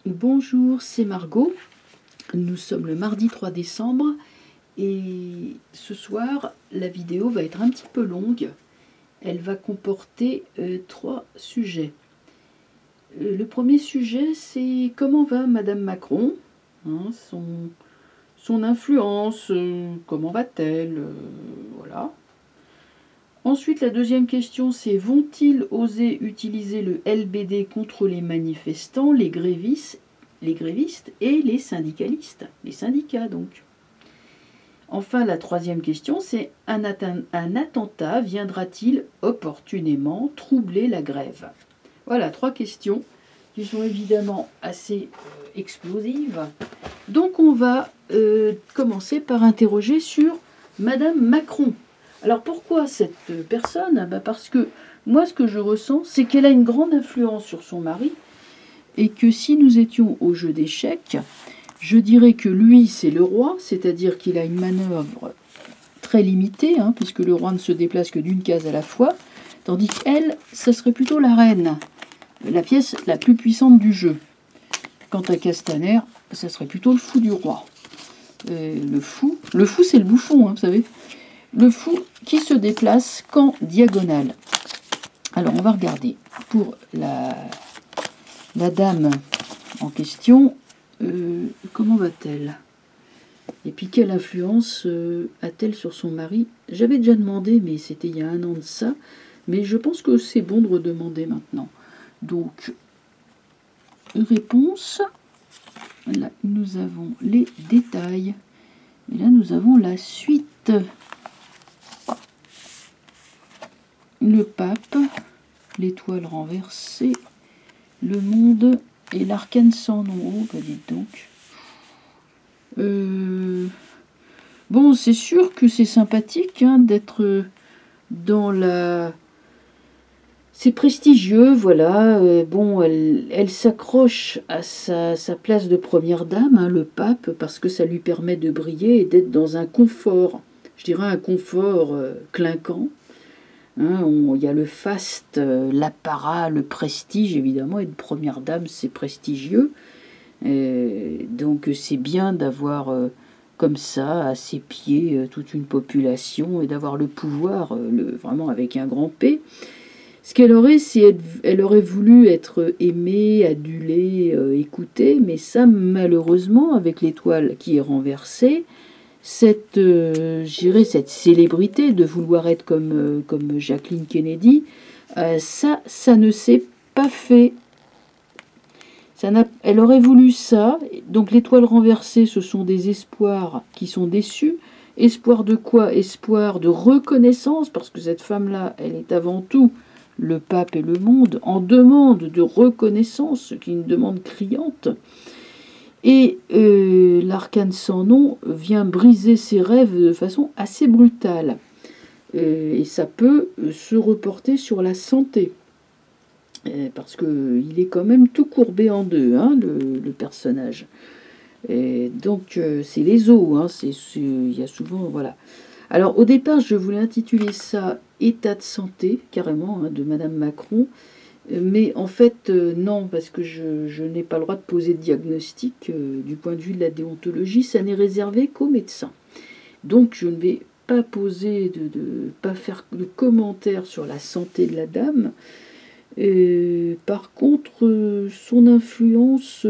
Bonjour, c'est Margot. Nous sommes le mardi 3 décembre et ce soir, la vidéo va être un petit peu longue. Elle va comporter 3 sujets. Le premier sujet, c'est comment va Madame Macron, hein, son influence, comment va-t-elle, voilà. Ensuite, la deuxième question, c'est vont-ils oser utiliser le LBD contre les manifestants, les grévistes et les syndicalistes, les syndicats donc. Enfin, la troisième question, c'est un attentat viendra-t-il opportunément troubler la grève? Voilà, 3 questions qui sont évidemment assez explosives. Donc on va commencer par interroger sur Madame Macron. Alors pourquoi cette personne? Parce que moi ce que je ressens, c'est qu'elle a une grande influence sur son mari et que si nous étions au jeu d'échecs, je dirais que lui c'est le roi, c'est-à-dire qu'il a une manœuvre très limitée, puisque le roi ne se déplace que d'une case à la fois, tandis qu'elle, ça serait plutôt la reine, la pièce la plus puissante du jeu. Quant à Castaner, ça serait plutôt le fou du roi. Le fou c'est le bouffon, vous savez. Le fou qui se déplace qu'en diagonale. Alors on va regarder pour la dame en question, comment va-t-elle? Et puis quelle influence a-t-elle sur son mari? J'avais déjà demandé, mais c'était il y a 1 an de ça, mais je pense que c'est bon de redemander maintenant. Donc, réponse, là nous avons les détails, et là nous avons la suite. Le pape, l'étoile renversée, le monde et l'arcane sans nom. Oh, bah dites donc. Bon, c'est sûr que c'est sympathique d'être dans la... C'est prestigieux, voilà. Bon, elle s'accroche à sa place de première dame, le pape, parce que ça lui permet de briller et d'être dans un confort, je dirais un confort clinquant. Il y a le faste, l'apparat, le prestige, évidemment, et de première dame, c'est prestigieux. Donc c'est bien d'avoir comme ça, à ses pieds, toute une population, et d'avoir le pouvoir, vraiment avec un grand P. Ce qu'elle aurait, c'est elle aurait voulu être aimée, adulée, écoutée, mais ça, malheureusement, avec l'étoile qui est renversée, cette célébrité de vouloir être comme Jacqueline Kennedy, ça ne s'est pas fait. Elle aurait voulu ça. Donc l'étoile renversée, ce sont des espoirs qui sont déçus. Espoir de quoi? Espoir de reconnaissance, parce que cette femme-là, elle est avant tout, le pape et le monde, en demande de reconnaissance, ce qui est une demande criante. Et l'arcane sans nom vient briser ses rêves de façon assez brutale. Et ça peut se reporter sur la santé. Parce qu'il est quand même tout courbé en deux, le personnage. Et donc c'est les os, il y a souvent... Voilà. Alors au départ, je voulais intituler ça « État de santé », carrément, de Madame Macron. Mais en fait, non, parce que je n'ai pas le droit de poser de diagnostic du point de vue de la déontologie, ça n'est réservé qu'aux médecins. Donc je ne vais pas poser, pas faire de commentaires sur la santé de la dame. Par contre, son influence,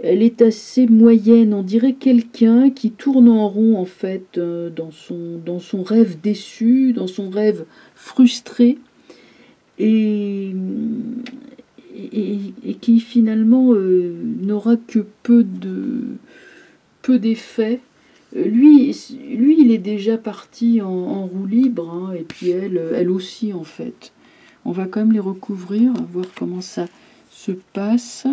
elle est assez moyenne. On dirait quelqu'un qui tourne en rond, en fait, dans son rêve déçu, dans son rêve frustré. Et qui finalement n'aura que peu d'effets. Lui, il est déjà parti en roue libre, et puis elle aussi en fait. On va quand même les recouvrir, voir comment ça se passe.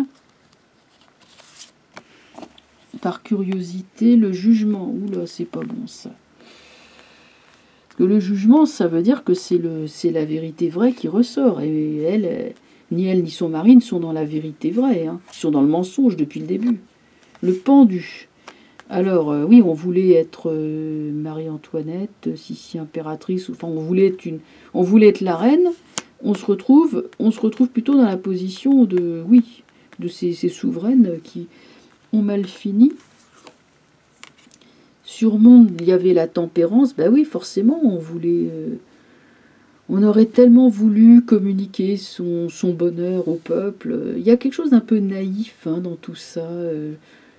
Par curiosité, le jugement. Oula, c'est pas bon ça. Le jugement, ça veut dire que c'est la vérité vraie qui ressort. Et ni elle ni son mari ne sont dans la vérité vraie. Ils sont dans le mensonge depuis le début. Le pendu. Alors, oui, on voulait être Marie-Antoinette, Sissi impératrice, enfin, on voulait être la reine. On se retrouve plutôt dans la position de, oui, de ces souveraines qui ont mal fini. Sur Monde, il y avait la tempérance. Ben oui, forcément, on voulait... on aurait tellement voulu communiquer son bonheur au peuple. Il y a quelque chose d'un peu naïf dans tout ça.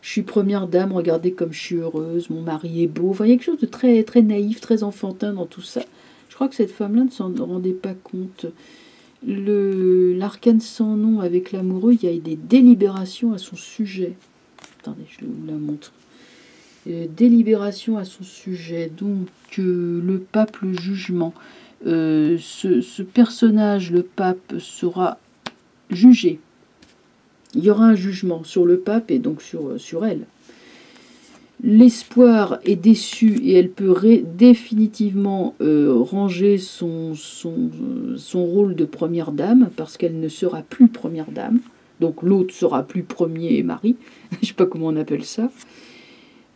Je suis première dame, regardez comme je suis heureuse, mon mari est beau. Enfin, il y a quelque chose de très, très naïf, très enfantin dans tout ça. Je crois que cette femme-là ne s'en rendait pas compte. L'arcane sans nom avec l'amoureux, il y a des délibérations à son sujet. Attendez, je vous la montre. Délibération à son sujet. Donc, le pape, le jugement. Ce personnage, le pape, sera jugé. Il y aura un jugement sur le pape et donc sur elle. L'espoir est déçu et elle peut définitivement ranger son rôle de première dame parce qu'elle ne sera plus première dame. Donc l'autre sera plus premier mari. Je ne sais pas comment on appelle ça.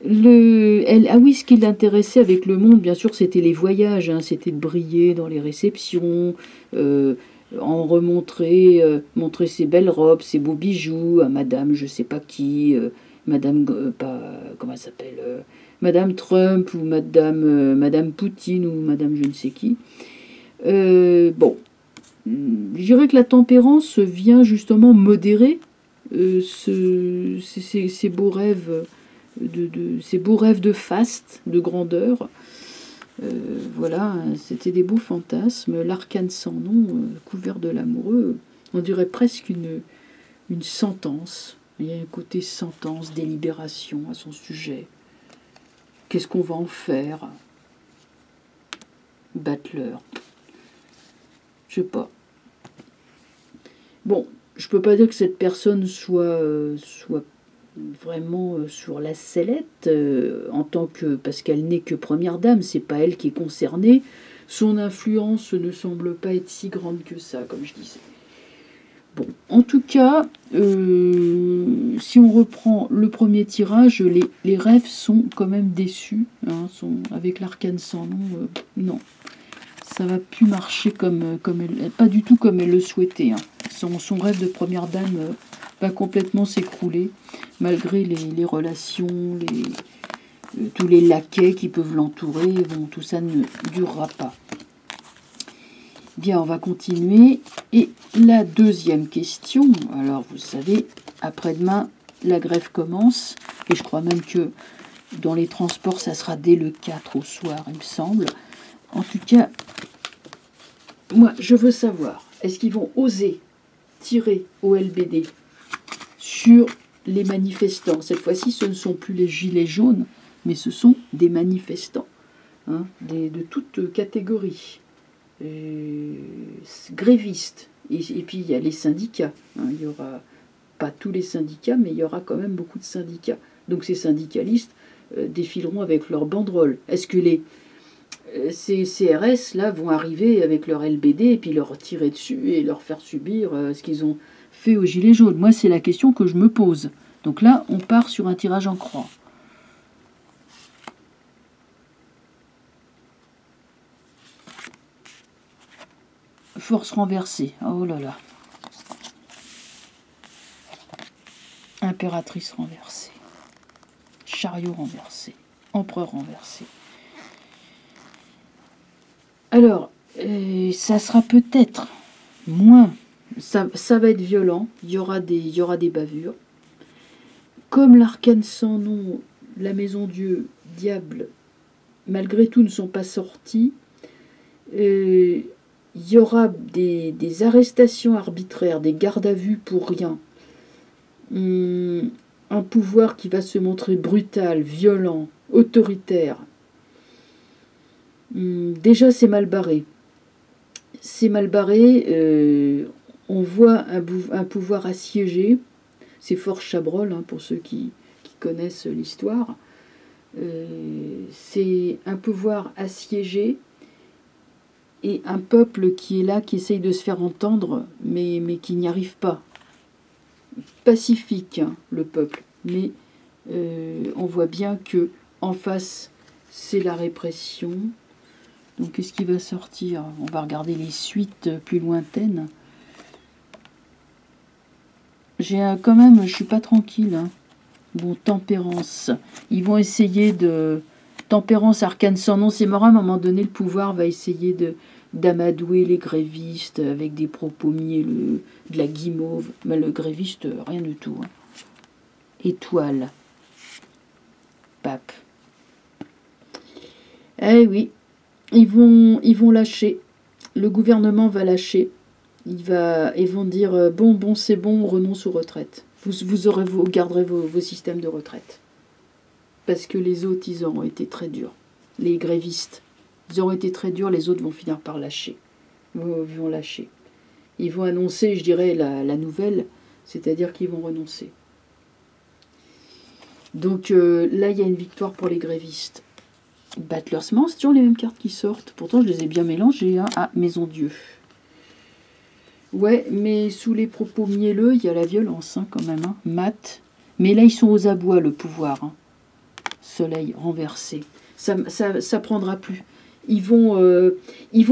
Ah oui, ce qui l'intéressait avec le monde, bien sûr, c'était les voyages. C'était de briller dans les réceptions, en remontrer, montrer ses belles robes, ses beaux bijoux à madame je sais pas qui, madame, comment elle s'appelle, madame Trump ou madame Poutine ou madame je ne sais qui. Bon, je dirais que la tempérance vient justement modérer ces beaux rêves, ces beaux rêves de faste, de grandeur. Voilà, c'était des beaux fantasmes. L'arcane sans nom, couvert de l'amoureux, on dirait presque une sentence. Il y a un côté sentence, délibération à son sujet. Qu'est-ce qu'on va en faire? Butler. Je sais pas. Bon, je peux pas dire que cette personne soit vraiment sur la sellette en tant que, parce qu'elle n'est que première dame, c'est pas elle qui est concernée. Son influence ne semble pas être si grande que ça, comme je disais. Bon, en tout cas, si on reprend le premier tirage, les rêves sont quand même déçus. Avec l'arcane sans nom, non. Ça va plus marcher pas du tout comme elle le souhaitait. Son rêve de première dame va complètement s'écrouler, malgré les relations, tous les laquais qui peuvent l'entourer. Bon, tout ça ne durera pas. Bien, on va continuer. Et la deuxième question, alors vous savez, après-demain, la grève commence, et je crois même que dans les transports, ça sera dès le 4 au soir, il me semble. En tout cas, moi, je veux savoir, est-ce qu'ils vont oser tirer au LBD sur les manifestants? Cette fois-ci, ce ne sont plus les gilets jaunes, mais ce sont des manifestants, de toutes catégories. Grévistes. Et puis, il y a les syndicats. Il y aura pas tous les syndicats, mais il y aura quand même beaucoup de syndicats. Donc, ces syndicalistes défileront avec leurs banderoles. Est-ce que ces CRS là vont arriver avec leur LBD et puis leur tirer dessus et leur faire subir ce qu'ils ont fait aux gilets jaunes? Moi, c'est la question que je me pose. Donc là, on part sur un tirage en croix. Force renversée. Oh là là. Impératrice renversée. Chariot renversé. Empereur renversé. Alors, ça sera peut-être moins... Ça va être violent. Il y aura des bavures. Comme l'arcane sans nom, la maison Dieu, diable, malgré tout ne sont pas sortis, il y aura des arrestations arbitraires, des gardes à vue pour rien. Un pouvoir qui va se montrer brutal, violent, autoritaire. Déjà, c'est mal barré. C'est mal barré. On voit un pouvoir assiégé. C'est fort Chabrol, pour ceux qui connaissent l'histoire. C'est un pouvoir assiégé et un peuple qui est là, qui essaye de se faire entendre, mais qui n'y arrive pas. Pacifique, le peuple, mais on voit bien que en face, c'est la répression. Donc, qu'est-ce qui va sortir? On va regarder les suites plus lointaines. quand même, je suis pas tranquille. Hein. Bon, tempérance. Ils vont essayer de... Tempérance, arcane sans nom, c'est marrant, à un moment donné, le pouvoir va essayer d'amadouer les grévistes avec des propos mielleux, de la guimauve. Mais le gréviste, rien du tout. Hein. Étoile. Pape. Eh oui, ils vont lâcher. Le gouvernement va lâcher. Ils vont dire bon, c'est bon, on renonce aux retraites. Vous garderez vos systèmes de retraite. Parce que les autres, ils auront été très durs. Les grévistes, ils auront été très durs, les autres vont finir par lâcher. Vont lâcher. Ils vont annoncer, je dirais, la nouvelle, c'est-à-dire qu'ils vont renoncer. Donc là, il y a une victoire pour les grévistes. Battler, c'est toujours les mêmes cartes qui sortent. Pourtant, je les ai bien mélangées. Hein. Ah, Maison Dieu. Ouais, mais sous les propos mielleux, il y a la violence, hein, quand même. Hein. Mat. Mais là, ils sont aux abois, le pouvoir. Hein. Soleil renversé. Ça prendra plus. Ils vont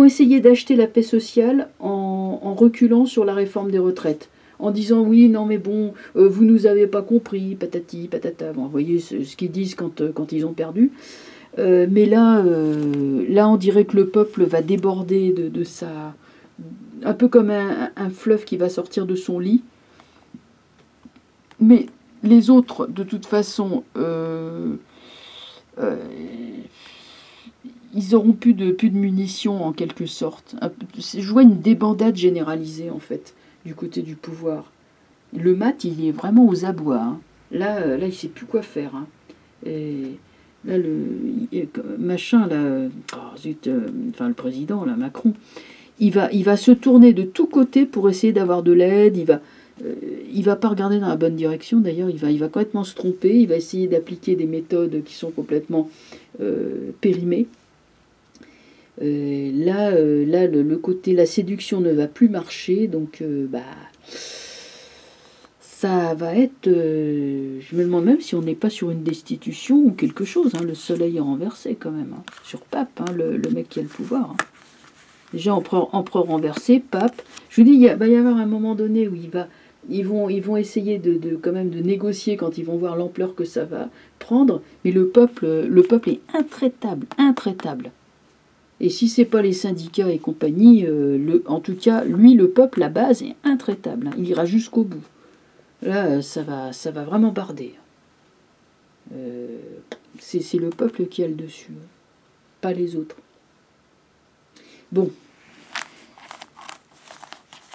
essayer d'acheter la paix sociale en reculant sur la réforme des retraites. En disant oui, non mais bon, vous nous avez pas compris, patati, patata. Bon, vous voyez ce qu'ils disent quand ils ont perdu. Mais là, on dirait que le peuple va déborder de sa... Un peu comme un fleuve qui va sortir de son lit. Mais les autres, de toute façon, ils auront plus de munitions en quelque sorte. Je vois une débandade généralisée en fait du côté du pouvoir. Le mat, il est vraiment aux abois. Hein. Là, il sait plus quoi faire. Hein. Et là, le le président, là, Macron, il va se tourner de tous côtés pour essayer d'avoir de l'aide. Il va pas regarder dans la bonne direction. D'ailleurs, il va complètement se tromper. Il va essayer d'appliquer des méthodes qui sont complètement périmées. Là, le côté la séduction ne va plus marcher, donc ça va être... je me demande même si on n'est pas sur une destitution ou quelque chose. Hein, le soleil est renversé quand même, hein, sur Pape, hein, le mec qui a le pouvoir. Hein. Déjà empereur renversé, Pape. Je vous dis, va y avoir un moment donné où ils vont essayer quand même de négocier quand ils vont voir l'ampleur que ça va prendre, mais le peuple est intraitable, intraitable. Et si c'est pas les syndicats et compagnie, en tout cas, lui, le peuple, la base, est intraitable. Hein. Il ira jusqu'au bout. Là, ça va vraiment barder. C'est le peuple qui a le dessus, hein. Pas les autres. Bon.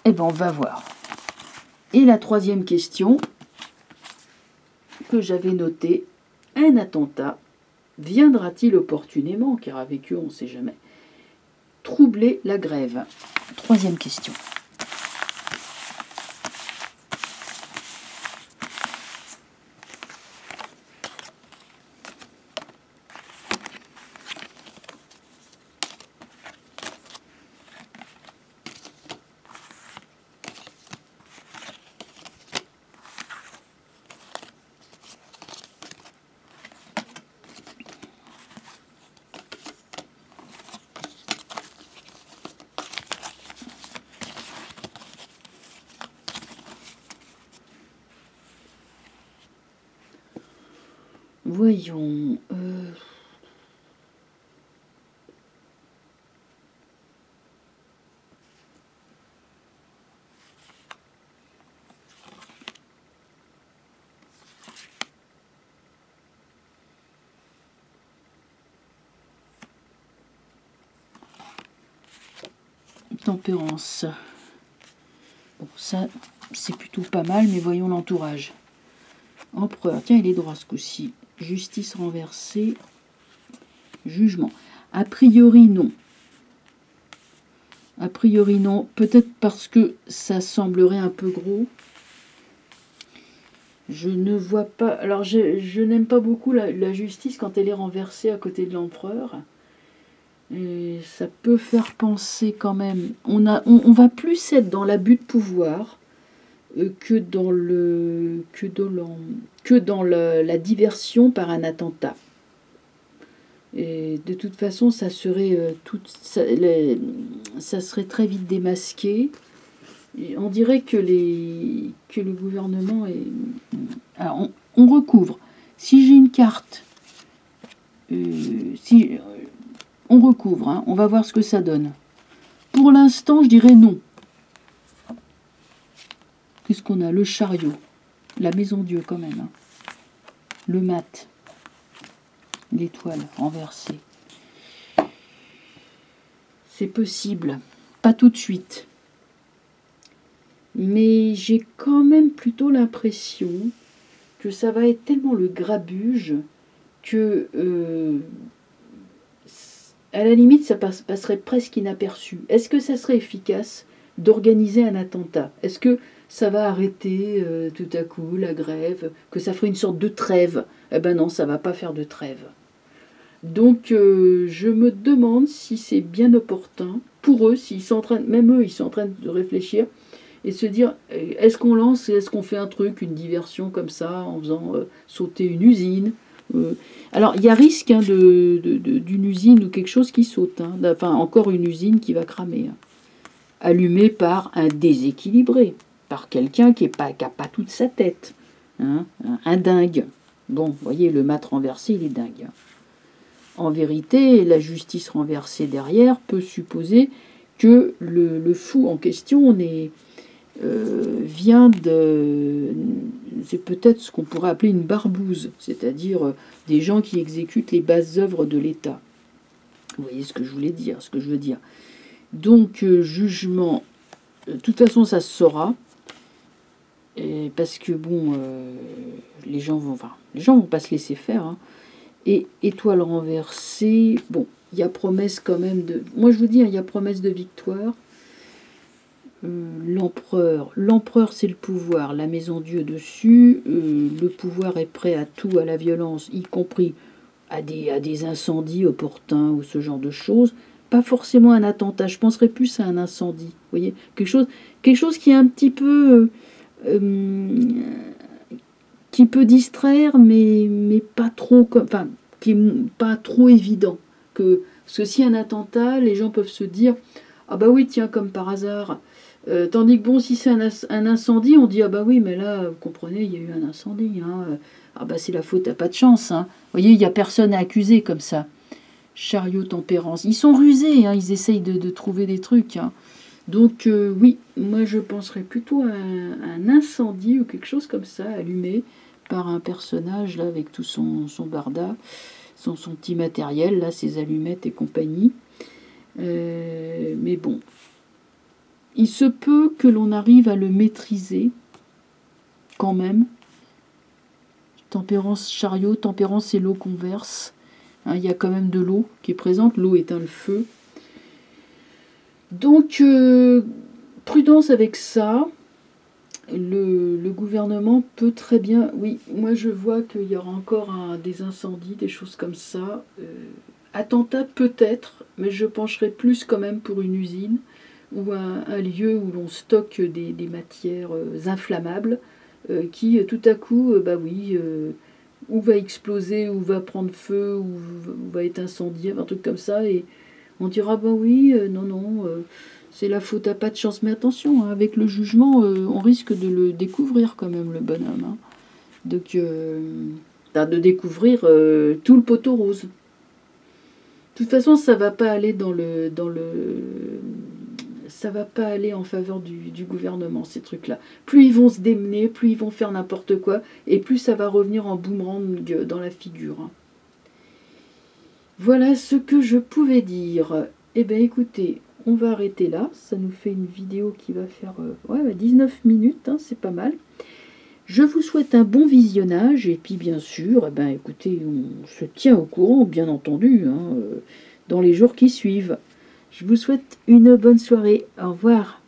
Eh ben, on va voir. Et la troisième question que j'avais notée, un attentat viendra-t-il opportunément, car avec eux, on ne sait jamais, troubler la grève? Troisième question. Voyons. Tempérance. Bon, ça, c'est plutôt pas mal, mais voyons l'entourage. Empereur. Tiens, il est droit ce coup-ci. Justice renversée. Jugement. A priori, non. A priori, non. Peut-être parce que ça semblerait un peu gros. Je ne vois pas... Alors, je n'aime pas beaucoup la justice quand elle est renversée à côté de l'empereur. Et ça peut faire penser quand même... On va plus être dans l'abus de pouvoir que dans la diversion par un attentat. Et de toute façon, ça serait ça serait très vite démasqué. On dirait que le gouvernement est... Alors, on recouvre. Si j'ai une carte, on recouvre, hein, on va voir ce que ça donne. Pour l'instant, je dirais non. Qu'est-ce qu'on a? Le chariot. La maison Dieu, quand même. Hein. Le mat. L'étoile renversée. C'est possible. Pas tout de suite. Mais j'ai quand même plutôt l'impression que ça va être tellement le grabuge que, à la limite, ça passerait presque inaperçu. Est-ce que ça serait efficace d'organiser un attentat? Est-ce que ça va arrêter tout à coup la grève? Que ça ferait une sorte de trêve? Eh ben non, ça va pas faire de trêve. Donc, je me demande si c'est bien opportun pour eux, s'ils sont en train, même eux, ils sont en train de réfléchir et se dire, est-ce qu'on lance, est-ce qu'on fait un truc, une diversion comme ça, en faisant sauter une usine? Alors, il y a risque hein, d'une usine ou quelque chose qui saute. Hein, enfin, encore une usine qui va cramer. Hein, allumée par un déséquilibré, par quelqu'un qui n'a pas toute sa tête. Hein, un dingue. Bon, vous voyez, le mat renversé, il est dingue. Hein. En vérité, la justice renversée derrière peut supposer que le fou en question vient de... C'est peut-être ce qu'on pourrait appeler une barbouze, c'est-à-dire des gens qui exécutent les basses œuvres de l'État. Vous voyez ce que je voulais dire, ce que je veux dire. Donc, jugement, de toute façon, ça se saura, parce que, bon, les gens vont pas se laisser faire, hein. Et étoile renversée, bon, il y a promesse quand même de... Moi, je vous dis, il y a promesse de victoire. L'empereur c'est le pouvoir, la maison Dieu dessus, le pouvoir est prêt à tout, à la violence, y compris à des incendies opportuns ou ce genre de choses. Pas forcément un attentat, je penserais plus à un incendie, vous voyez, quelque chose qui est un petit peu... qui peut distraire, mais pas trop, enfin, qui est pas trop évident. Parce que si un attentat, les gens peuvent se dire, ah bah oui, tiens, comme par hasard... tandis que bon, si c'est un incendie, on dit ah bah oui, mais là, vous comprenez, il y a eu un incendie. Hein, ah bah c'est la faute, t'as pas de chance. Hein. Vous voyez, il n'y a personne à accuser comme ça. Chariot, tempérance. Ils sont rusés, hein, ils essayent de trouver des trucs. Hein. Donc oui, moi je penserais plutôt à un incendie ou quelque chose comme ça, allumé par un personnage là avec tout son barda, son petit matériel, là, ses allumettes et compagnie. Mais bon. Il se peut que l'on arrive à le maîtriser, quand même. Tempérance, chariot, tempérance, c'est l'eau qu'on verse. Hein, il y a quand même de l'eau qui est présente. L'eau éteint le feu. Donc, prudence avec ça. Le gouvernement peut très bien... Oui, moi je vois qu'il y aura encore des incendies, des choses comme ça. Attentat peut-être, mais je pencherai plus quand même pour une usine. Ou un lieu où l'on stocke des matières inflammables qui tout à coup, bah oui, ou va exploser, ou va prendre feu, ou va être incendié, un truc comme ça, et on dira bah oui, non, c'est la faute à pas de chance. Mais attention, hein, avec le jugement, on risque de le découvrir quand même, le bonhomme. Hein. Donc, de découvrir tout le poteau rose. De toute façon, ça va pas aller ça va pas aller en faveur du gouvernement, ces trucs-là. Plus ils vont se démener, plus ils vont faire n'importe quoi, et plus ça va revenir en boomerang dans la figure. Hein. Voilà ce que je pouvais dire. Eh bien, écoutez, on va arrêter là. Ça nous fait une vidéo qui va faire 19 minutes, hein, c'est pas mal. Je vous souhaite un bon visionnage, et puis bien sûr, écoutez, on se tient au courant, bien entendu, hein, dans les jours qui suivent. Je vous souhaite une bonne soirée. Au revoir.